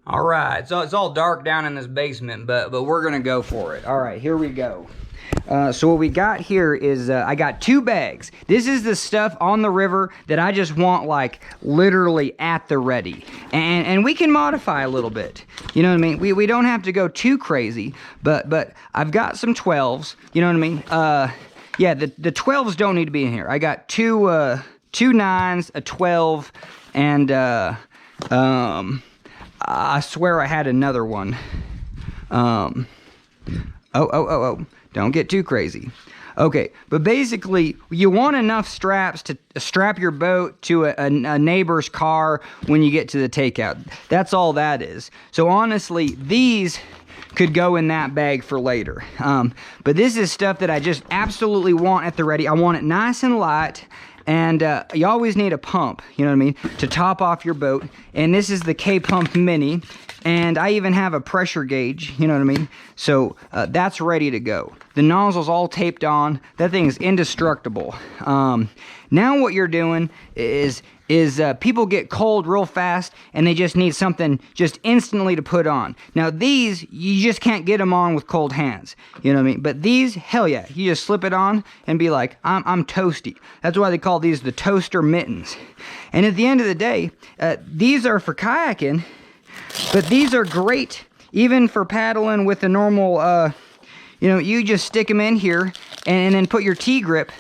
All right, so it's all dark down in this basement, but we're gonna go for it. All right, here we go. So what we got here is I got 2 bags. This is the stuff on the river that I just want like literally at the ready, and we can modify a little bit. You know what I mean? We don't have to go too crazy, but I've got some 12s. You know what I mean? Yeah, the 12s don't need to be in here. I got two 9s, a 12, and I swear I had another one. Oh, don't get too crazy. Okay, but basically, you want enough straps to strap your boat to a neighbor's car when you get to the takeout. That's all that is. So honestly, these could go in that bag for later. But this is stuff that I just absolutely want at the ready. I want it nice and light. And you always need a pump, you know what I mean, to top off your boat. And this is the K-Pump Mini. And I even have a pressure gauge, you know what I mean? So that's ready to go. The nozzle's all taped on. That thing is indestructible. Now what you're doing is people get cold real fast and they just need something just instantly to put on. Now these, you just can't get them on with cold hands. You know what I mean? But these, hell yeah, you just slip it on and be like, I'm toasty. That's why they call these the toaster mittens. And at the end of the day, these are for kayaking, but these are great even for paddling with the normal, you know, you just stick them in here and then put your T-grip.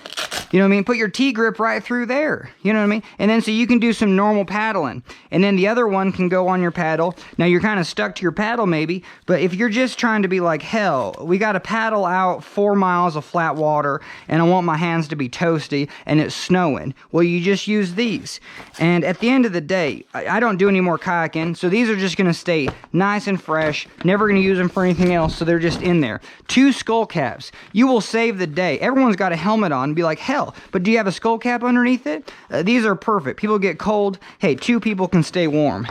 You know what I mean? Put your T-grip right through there. You know what I mean? And then so you can do some normal paddling. And then the other one can go on your paddle. Now you're kind of stuck to your paddle maybe, but if you're just trying to be like, hell, we got to paddle out 4 miles of flat water and I want my hands to be toasty and it's snowing, well, you just use these. And at the end of the day, I don't do any more kayaking, so these are just going to stay nice and fresh. Never going to use them for anything else, so they're just in there. 2 skull caps. You will save the day. Everyone's got a helmet on and be like, hell, but do you have a skull cap underneath it? These are perfect. People get cold. Hey, 2 people can stay warm.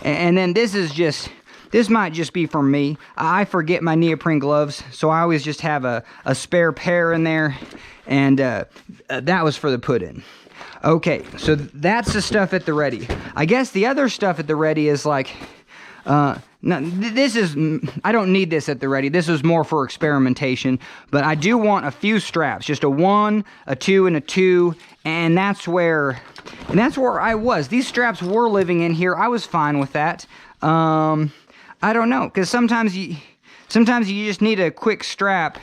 And then this might just be for me. I forget my neoprene gloves, so I always just have a spare pair in there. And that was for the put-in. Okay, so that's the stuff at the ready. I guess the other stuff at the ready is like, no, this is, I don't need this at the ready. This is more for experimentation, but I do want a few straps, just a 1, a 2, and a 2, and that's where I was. These straps were living in here. I was fine with that. I don't know, because sometimes you just need a quick strap.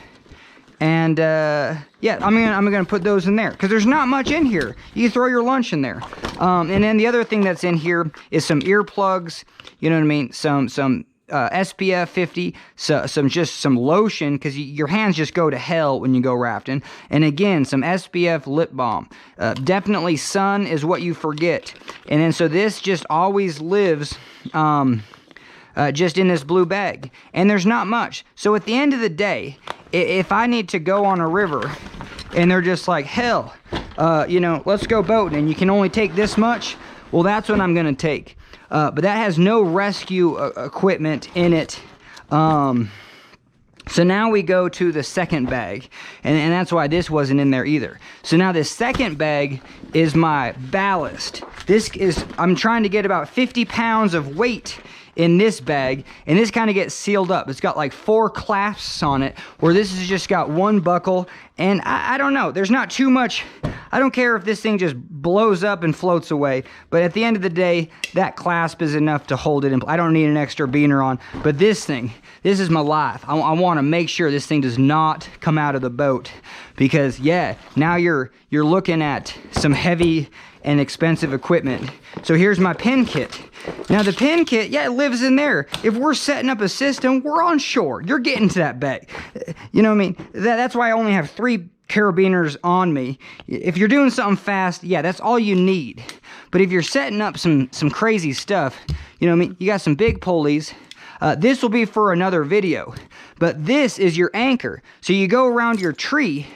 And yeah, I'm gonna put those in there because there's not much in here. You can throw your lunch in there. And then the other thing that's in here is some earplugs. You know what I mean? Some SPF 50, some lotion because your hands just go to hell when you go rafting. And again, some SPF lip balm. Definitely sun is what you forget. And then so this just always lives. Just in this blue bag, and there's not much. So at the end of the day, if I need to go on a river and they're just like, hell, you know, let's go boating and you can only take this much, well, that's what I'm gonna take. But that has no rescue equipment in it. So now we go to the second bag, and that's why this wasn't in there either. So now this second bag is my ballast. I'm trying to get about 50 pounds of weight in this bag, and this kind of gets sealed up. It's got like 4 clasps on it, where this has just got 1 buckle, and I don't know, there's not too much. I don't care if this thing just blows up and floats away, but at the end of the day, that clasp is enough to hold it in. I don't need an extra beaner on, but this is my life. I want to make sure this thing does not come out of the boat, because yeah, now you're looking at some heavy and expensive equipment. So here's my pin kit. Now the pin kit, yeah, it lives in there. If we're setting up a system, we're on shore. You're getting to that bag. You know what I mean? That's why I only have 3 carabiners on me. If you're doing something fast, yeah, that's all you need. But if you're setting up some crazy stuff, you know what I mean? You got some big pulleys. This will be for another video, but this is your anchor. So you go around your tree,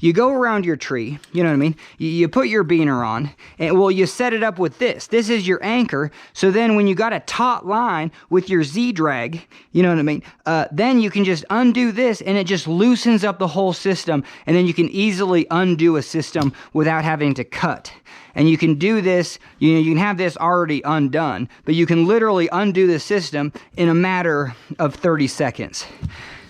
you know what I mean? You put your beaner on, and well, you set it up with this. This is your anchor, so then when you got a taut line with your Z-drag, you know what I mean? Then you can just undo this, and it just loosens up the whole system, and then you can easily undo a system without having to cut. And you can do this, you know, you can have this already undone, but you can literally undo the system in a matter of 30 seconds.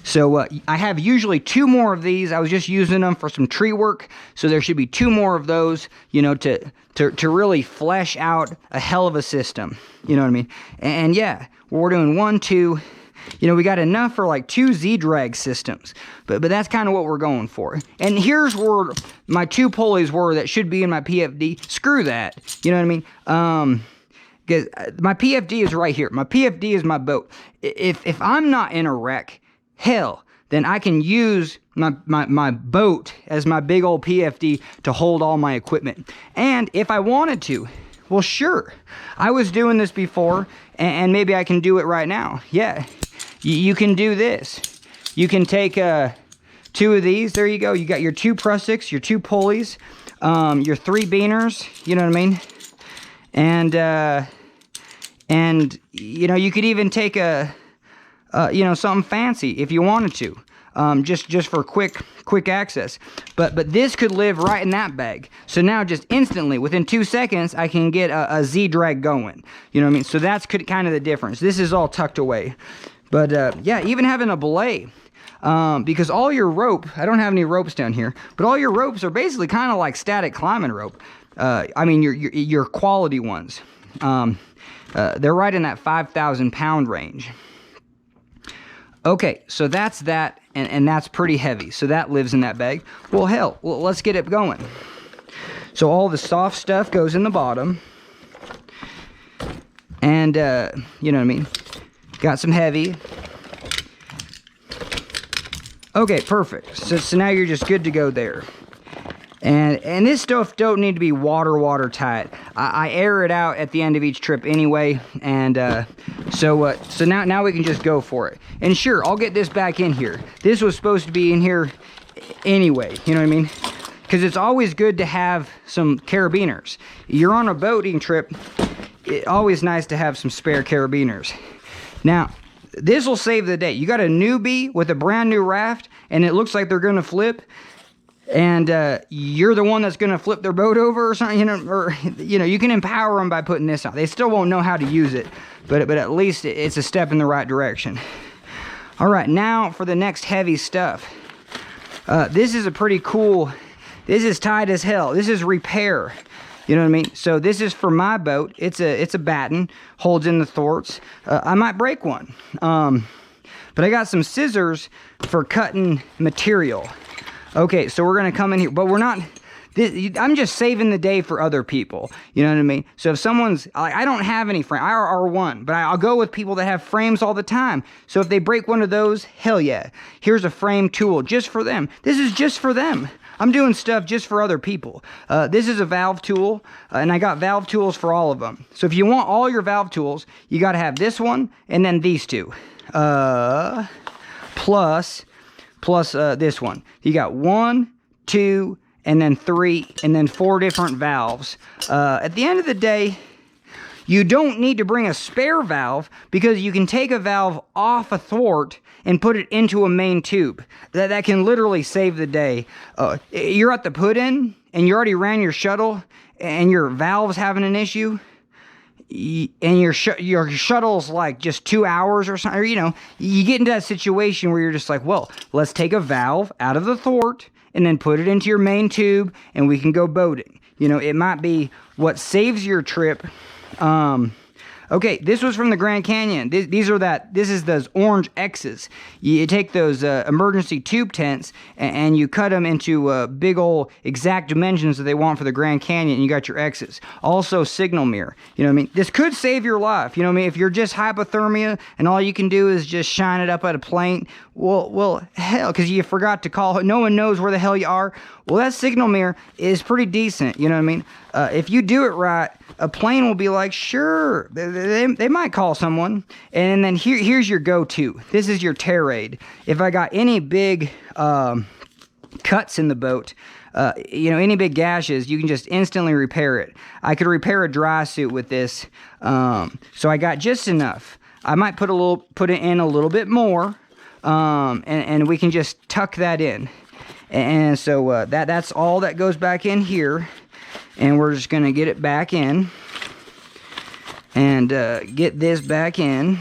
So I have usually 2 more of these. I was just using them for some tree work, so there should be 2 more of those, you know, to really flesh out a hell of a system. You know what I mean? And yeah, we're doing 1, 2. You know, we got enough for like 2 Z-drag systems, but that's kind of what we're going for. And here's where my 2 pulleys were that should be in my PFD. Screw that. You know what I mean? Because my PFD is right here. My PFD is my boat. If I'm not in a wreck, hell, then I can use my boat as my big old PFD to hold all my equipment. And if I wanted to, well, sure. I was doing this before, and maybe I can do it right now. Yeah, you can do this. You can take 2 of these. There you go. You got your 2 prussics, your 2 pulleys, your 3 beaners. You know what I mean? And you know, you could even take you know, something fancy if you wanted to, just for quick access. But this could live right in that bag. So now just instantly, within 2 seconds, I can get a Z-drag going. You know what I mean? So that's kind of the difference. This is all tucked away. But yeah, even having a belay, because all your rope, I don't have any ropes down here, but all your ropes are basically kind of like static climbing rope. I mean, your quality ones. They're right in that 5,000 pound range. Okay, so that's that, and that's pretty heavy. So that lives in that bag. Well, hell, let's get it going. So all the soft stuff goes in the bottom. And, you know what I mean? Got some heavy. Okay, perfect. So now you're just good to go there. And this stuff don't need to be watertight. I air it out at the end of each trip anyway, and so now we can just go for it. And sure, I'll get this back in here. This was supposed to be in here anyway, you know what I mean? Because it's always good to have some carabiners. You're on a boating trip, it's always nice to have some spare carabiners. Now, this will save the day. You got a newbie with a brand new raft, and it looks like they're gonna flip, and you're the one that's going to flip their boat over or something, you know, or, you know, you can empower them by putting this on. They still won't know how to use it, but at least it's a step in the right direction. All right, now for the next heavy stuff. This is a pretty cool, this is tight as hell. This is repair. You know what I mean? So this is for my boat. It's a batten, holds in the thwarts. I might break one. But I got some scissors for cutting material. Okay, so we're gonna come in here, but we're not, I'm just saving the day for other people. You know what I mean? So if someone's, I don't have any frame, I are one, but I'll go with people that have frames all the time. So if they break one of those, hell yeah. Here's a frame tool just for them. This is just for them. I'm doing stuff just for other people. This is a valve tool, and I got valve tools for all of them. So if you want all your valve tools, you gotta have this one, and then these 2. Plus this one. You got 1, 2, and then 3, and then 4 different valves. At the end of the day, you don't need to bring a spare valve, because you can take a valve off a thwart and put it into a main tube. That can literally save the day. You're at the put-in, and you already ran your shuttle, and your valve's having an issue, and your shuttle's like just 2 hours or something, or, you know, you get into that situation where you're just like, well, let's take a valve out of the thwart and then put it into your main tube, and we can go boating. You know, it might be what saves your trip. Okay, this was from the Grand Canyon. This is those orange X's. You take those emergency tube tents and you cut them into big old exact dimensions that they want for the Grand Canyon, and you got your X's. Also signal mirror. You know what I mean? This could save your life. You know what I mean? If you're just hypothermia and all you can do is just shine it up at a plane, well, hell, because you forgot to call, no one knows where the hell you are. Well, that signal mirror is pretty decent. You know what I mean? If you do it right, a plane will be like, sure, they might call someone. And then here's your go-to. This is your tear aid. If I got any big cuts in the boat, you know, any big gashes, you can just instantly repair it. I could repair a dry suit with this. So I got just enough. I might put it in a little bit more, and we can just tuck that in. And so that's all that goes back in here. And we're just going to get it back in. And get this back in.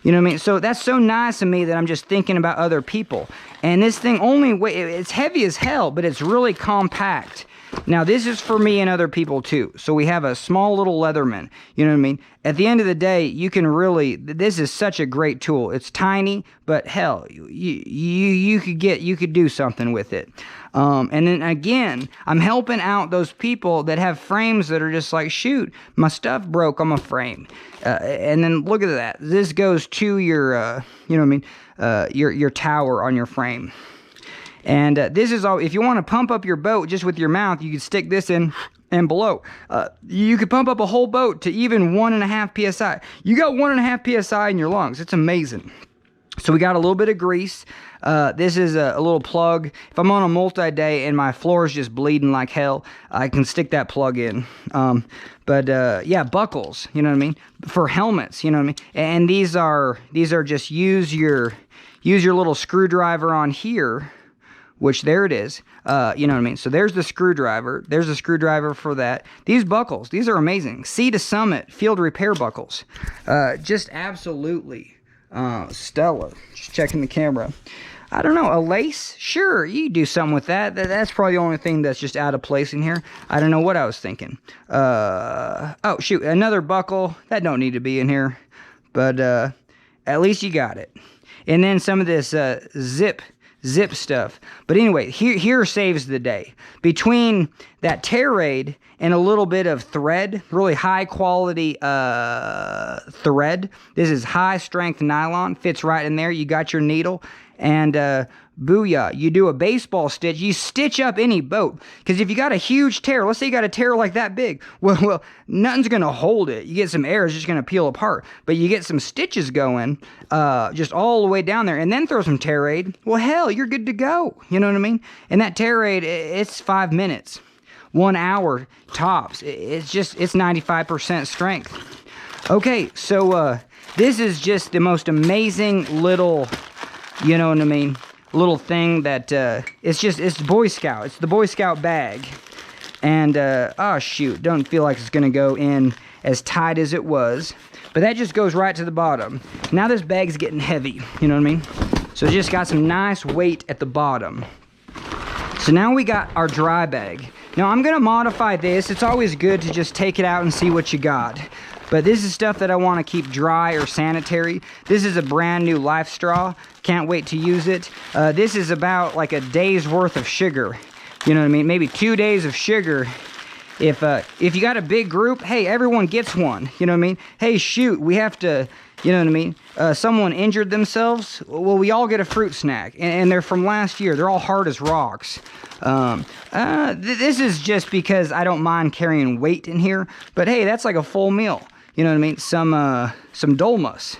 You know what I mean? So that's so nice of me that I'm just thinking about other people. And this thing only it's heavy as hell, but it's really compact. Now, this is for me and other people too. So we have a small little Leatherman. You know what I mean? At the end of the day, you can really, this is such a great tool. It's tiny, but hell, you could do something with it. And then again, I'm helping out those people that have frames that are just like, shoot, my stuff broke on my frame. And then look at that. This goes to your, you know what I mean? Your tower on your frame. And this is all, if you want to pump up your boat just with your mouth, you can stick this in and blow. You could pump up a whole boat to even 1.5 psi. You got 1.5 psi in your lungs. It's amazing. So we got a little bit of grease. This is a little plug. If I'm on a multi-day and my floor is just bleeding like hell, I can stick that plug in. Yeah, buckles, you know what I mean? For helmets, you know what I mean? And these are just use your little screwdriver on here, which there it is. You know what I mean? So there's the screwdriver. There's a screwdriver for that. These buckles, these are amazing. Sea to Summit field repair buckles. Just absolutely stellar. Just checking the camera. I don't know, a lace? Sure, you do something with that. That's probably the only thing that's just out of place in here. I don't know what I was thinking. Oh, shoot, another buckle. That don't need to be in here. But at least you got it. And then some of this zip stuff. But anyway, here saves the day. Between that tear aid and a little bit of thread, really high quality thread. This is high strength nylon, fits right in there. You got your needle, and booyah, you do a baseball stitch. You stitch up any boat, because if you got a huge tear, let's say you got a tear like that big, well, nothing's gonna hold it. You get some air, it's just gonna peel apart. But you get some stitches going, just all the way down there, and then throw some tear aid. Well, hell, you're good to go. You know what I mean? And that tear aid, it's 5 minutes, 1 hour tops. It's 95% strength. Okay, so this is just the most amazing little, you know what I mean, little thing that it's Boy Scout. It's the Boy Scout bag. And oh shoot, don't feel like it's gonna go in as tight as it was, but that just goes right to the bottom. Now this bag's getting heavy, you know what I mean? So it just got some nice weight at the bottom. So now we got our dry bag. Now I'm gonna modify this. It's always good to just take it out and see what you got. But this is stuff that I want to keep dry or sanitary. This is a brand new Life Straw. Can't wait to use it. This is about like a day's worth of sugar. You know what I mean? Maybe 2 days of sugar. If you got a big group, hey, everyone gets one. You know what I mean? Hey, shoot, we have to, you know what I mean? Someone injured themselves. Well, we all get a fruit snack. And they're from last year. They're all hard as rocks. This is just because I don't mind carrying weight in here. But hey, that's like a full meal. You know what I mean? Some Dolmas.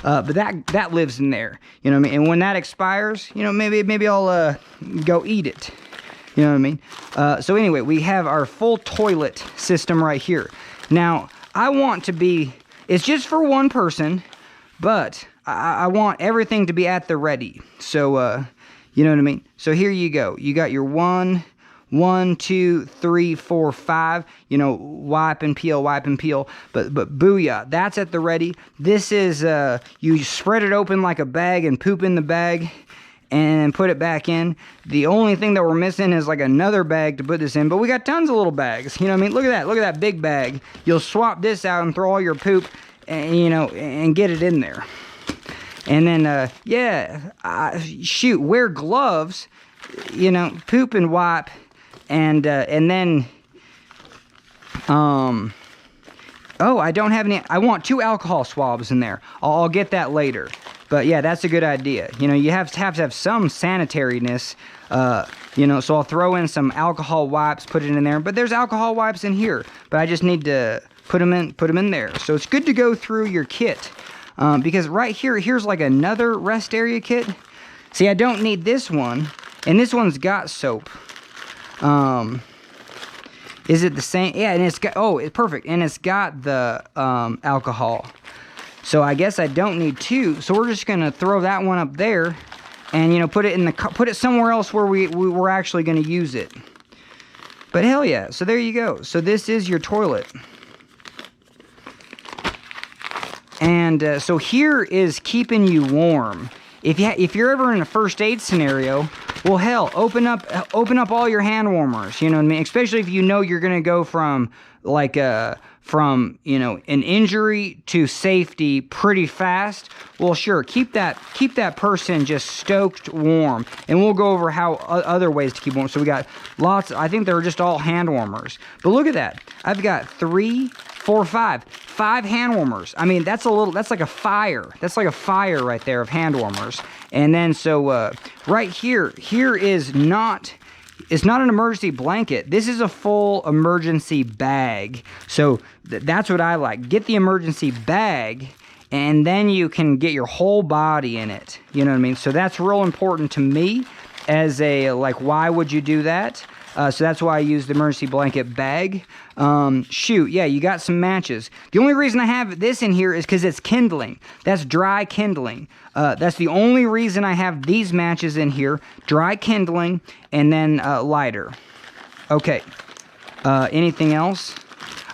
But that lives in there. You know what I mean? And when that expires, you know, maybe I'll go eat it. You know what I mean? So anyway, we have our full toilet system right here. Now, I want to be, it's just for one person, but I want everything to be at the ready. So, you know what I mean? So here you go. You got your 1, 2, 3, 4, 5, you know, wipe and peel. But booyah, that's at the ready. This is, you spread it open like a bag and poop in the bag and put it back in. The only thing that we're missing is like another bag to put this in, but we got tons of little bags. You know what I mean? Look at that big bag. You'll swap this out and throw all your poop and, you know, and get it in there. And then, shoot, wear gloves, you know, poop and wipe. And then, oh, I don't have any, I want 2 alcohol swabs in there. I'll get that later. But yeah, that's a good idea. You know, you have to have some sanitariness, you know, so I'll throw in some alcohol wipes, put it in there. But there's alcohol wipes in here, but I just need to put them in there. So it's good to go through your kit, because right here's like another rest area kit. See, I don't need this one, and this one's got soap. Is it the same? Yeah, and it's got, oh, it's perfect. And it's got the, alcohol. So I guess I don't need 2. So we're just going to throw that one up there and, you know, put it somewhere else where we're actually going to use it. But hell yeah, so there you go. So this is your toilet. And so here is keeping you warm. If you're ever in a first aid scenario, well, hell, open up all your hand warmers. You know what I mean? Especially if you know you're gonna go from like an injury to safety pretty fast. Well, sure, keep that person just stoked warm, and we'll go over how other ways to keep warm. So we got lots. I think they're just all hand warmers. But look at that. I've got 3, 4, 5 hand warmers. I mean, that's like a fire. That's like a fire right there of hand warmers. And then so right here is not. It's not an emergency blanket. This is a full emergency bag. So that's what I like. Get the emergency bag, and then you can get your whole body in it. You know what I mean? So that's real important to me as a, like, why would you do that? So that's why I use the emergency blanket bag. Shoot, yeah, you got some matches. The only reason I have this in here is because it's kindling. That's dry kindling. That's the only reason I have these matches in here. Dry kindling, and then lighter. Okay. Anything else?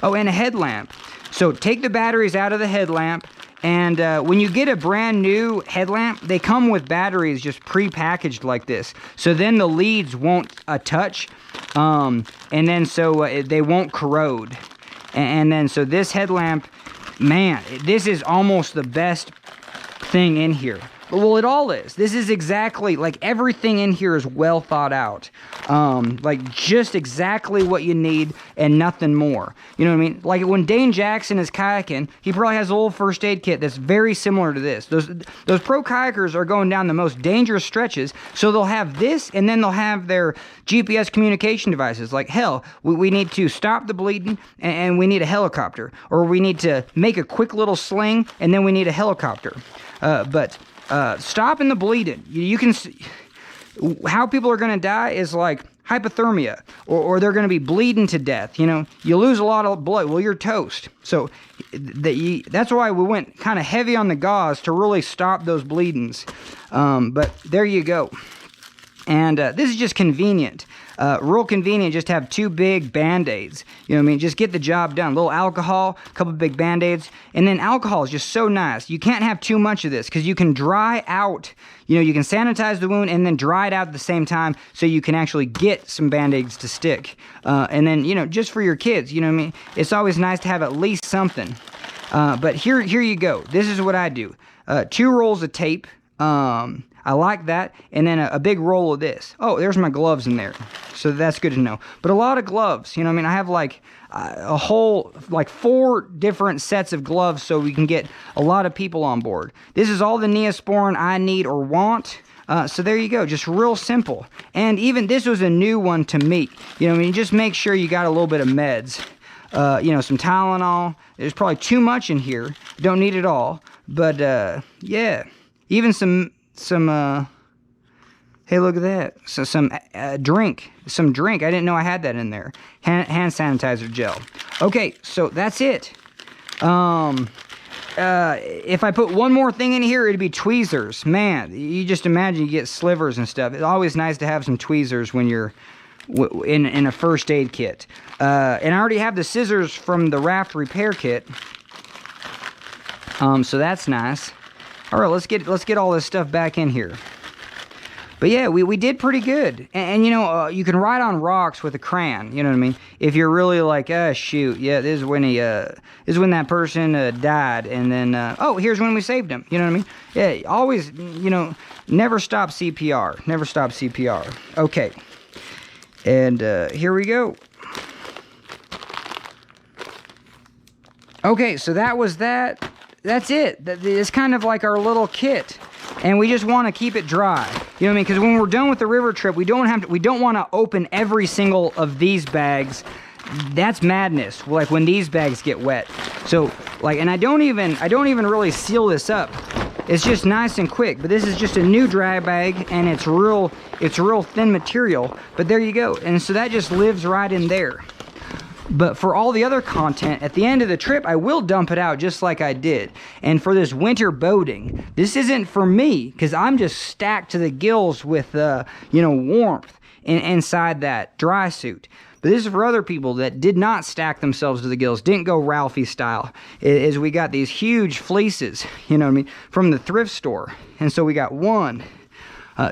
Oh, and a headlamp. So take the batteries out of the headlamp. And when you get a brand new headlamp, they come with batteries just pre-packaged like this. So then the leads won't touch, and then so they won't corrode. And then so this headlamp, man, this is almost the best thing in here. Well, it all is. This is exactly, like, everything in here is well thought out. Like, just exactly what you need and nothing more. You know what I mean? Like, when Dane Jackson is kayaking, he probably has a little first aid kit that's very similar to this. Those pro kayakers are going down the most dangerous stretches, so they'll have this, and then they'll have their GPS communication devices. Like, hell, we need to stop the bleeding, and we need a helicopter. Or we need to make a quick little sling, and then we need a helicopter. But stopping the bleeding. You can see how people are going to die is like hypothermia, or they're going to be bleeding to death. You know, you lose a lot of blood. Well, you're toast. So that's why we went kind of heavy on the gauze to really stop those bleedings. But there you go. And this is just convenient. Real convenient, just have 2 big Band-Aids. You know what I mean? Just get the job done. A little alcohol, a couple big Band-Aids. And then alcohol is just so nice. You can't have too much of this because you can dry out. You know, you can sanitize the wound and then dry it out at the same time so you can actually get some Band-Aids to stick. And then, you know, just for your kids, you know what I mean? It's always nice to have at least something. But here you go. This is what I do. 2 rolls of tape. I like that, and then a big roll of this. Oh, there's my gloves in there, so that's good to know. But a lot of gloves, you know what I mean? I have like a whole, like 4 different sets of gloves so we can get a lot of people on board. This is all the Neosporin I need or want. So there you go, just real simple. And even this was a new one to me. You know what I mean? Just make sure you got a little bit of meds. You know, some Tylenol. There's probably too much in here. Don't need it all. But, yeah. Even some hey, look at that. So some drink. I didn't know I had that in there. Hand sanitizer gel. Okay, so that's it. If I put one more thing in here, it'd be tweezers. Man, you just imagine you get slivers and stuff. It's always nice to have some tweezers when you're in a first aid kit. And I already have the scissors from the Raft repair kit. So that's nice. All right, let's get all this stuff back in here. But yeah, we did pretty good. And you know, you can write on rocks with a crayon. You know what I mean? If you're really like, shoot, yeah, this is when that person died, and then oh, here's when we saved him. You know what I mean? Yeah, always, you know, never stop CPR. Never stop CPR. Okay, and here we go. Okay, so that was that. That's it. It's kind of like our little kit, and we just want to keep it dry. You know what I mean? Because when we're done with the river trip, we don't want to open every single of these bags. That's madness. Like when these bags get wet. So like, and I don't even really seal this up. It's just nice and quick. But this is just a new dry bag, and it's real thin material. But there you go. And so that just lives right in there. But for all the other content, at the end of the trip, I will dump it out just like I did. And for this winter boating, this isn't for me, because I'm just stacked to the gills with, you know, warmth inside that dry suit. But this is for other people that did not stack themselves to the gills, didn't go Ralphie style. Is we got these huge fleeces, you know what I mean, from the thrift store. And so we got one,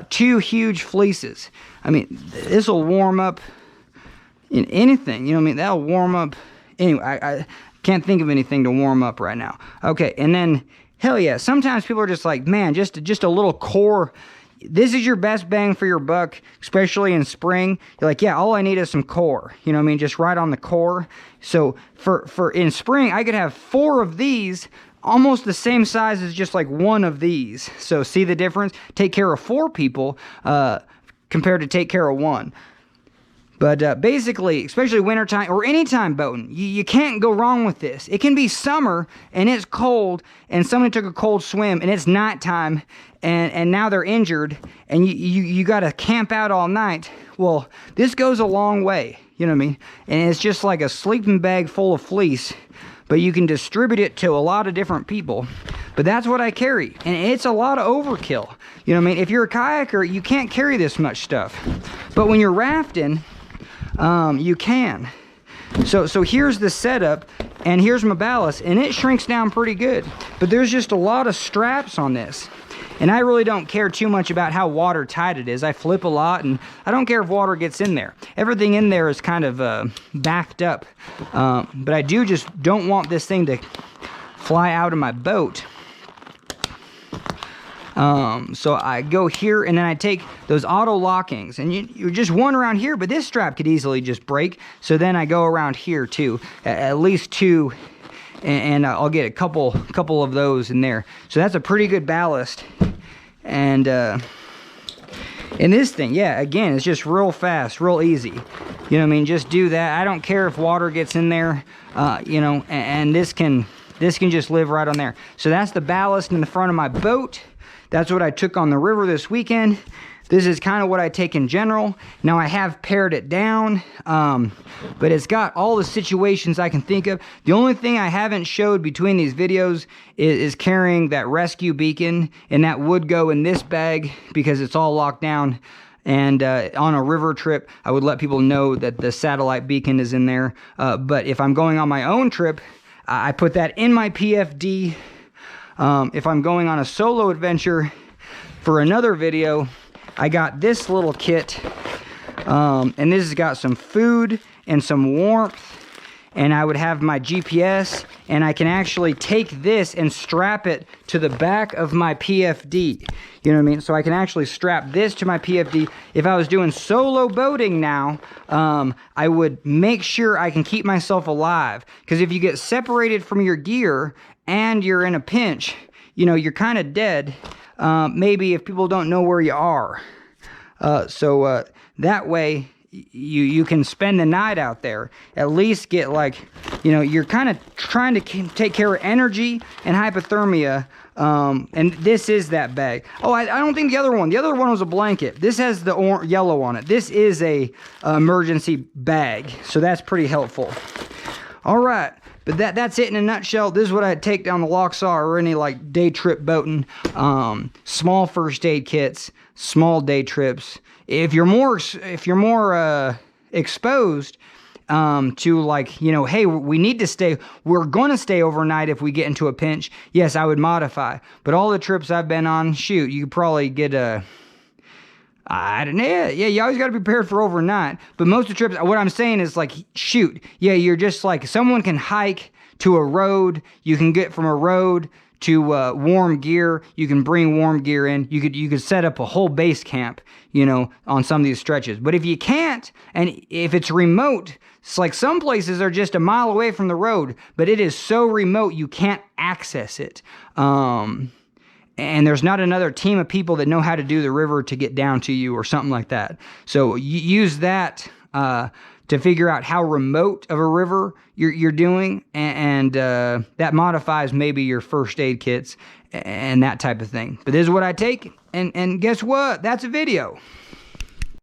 two huge fleeces. I mean, this will warm up in anything, you know what I mean? That'll warm up. Anyway, I can't think of anything to warm up right now. Okay, and then, hell yeah, sometimes people are just like, man, just a little core. This is your best bang for your buck, especially in spring. You're like, yeah, all I need is some core. You know what I mean? Just right on the core. So for in spring, I could have 4 of these, almost the same size as just like 1 of these. So see the difference? Take care of 4 people compared to take care of 1. But basically, especially wintertime or anytime boating, you can't go wrong with this. It can be summer and it's cold and somebody took a cold swim and it's nighttime and now they're injured and you got to camp out all night. Well, this goes a long way, you know what I mean? And it's just like a sleeping bag full of fleece, but you can distribute it to a lot of different people. But that's what I carry, and it's a lot of overkill. You know what I mean? If you're a kayaker, you can't carry this much stuff. But when you're rafting, you can. So here's the setup, and here's my ballast, and it shrinks down pretty good. But there's just a lot of straps on this. And I really don't care too much about how watertight it is. I flip a lot, and I don't care if water gets in there. Everything in there is kind of backed up. But I just don't want this thing to fly out of my boat. So I go here, and then I take those auto lockings, and you're just one around here, but this strap could easily just break. So then I go around here too, at least 2, and I'll get a couple of those in there. So that's a pretty good ballast. And this thing, yeah, again, it's just real fast, real easy. You know what I mean? Just do that. I don't care if water gets in there, you know, and this can just live right on there. So that's the ballast in the front of my boat. That's what I took on the river this weekend. This is kind of what I take in general. Now I have pared it down, but it's got all the situations I can think of. The only thing I haven't showed between these videos is carrying that rescue beacon, and that would go in this bag because it's all locked down. And on a river trip, I would let people know that the satellite beacon is in there. But if I'm going on my own trip, I put that in my PFD. If I'm going on a solo adventure for another video, I got this little kit, and this has got some food and some warmth, and I would have my GPS, and I can actually take this and strap it to the back of my PFD. You know what I mean? So I can actually strap this to my PFD. If I was doing solo boating now, I would make sure I can keep myself alive, because if you get separated from your gear and you're in a pinch, you know, you're kind of dead. Maybe if people don't know where you are. So that way you can spend the night out there. At least get, like, you know, you're kind of trying to take care of energy and hypothermia. And this is that bag. Oh, I don't think the other one was a blanket. This has the yellow on it. This is a emergency bag. So that's pretty helpful. All right. But that's it in a nutshell. This is what I'd take down the Lochsaw or any like day trip boating. Small first aid kits, small day trips. If you're more exposed to, like, you know, hey, we're going to stay overnight if we get into a pinch, yes, I would modify. But all the trips I've been on, shoot, you could probably get I don't know. Yeah, you always got to be prepared for overnight. But most of the trips, what I'm saying is, like, shoot. Yeah, you're just like, someone can hike to a road. You can get from a road to warm gear. You can bring warm gear in. You could set up a whole base camp, you know, on some of these stretches. But if you can't, and if it's remote, it's like some places are just a mile away from the road, but it is so remote you can't access it. And there's not another team of people that know how to do the river to get down to you or something like that. So you use that to figure out how remote of a river you're doing, and that modifies maybe your first aid kits and that type of thing. But this is what I take, and guess what? That's a video.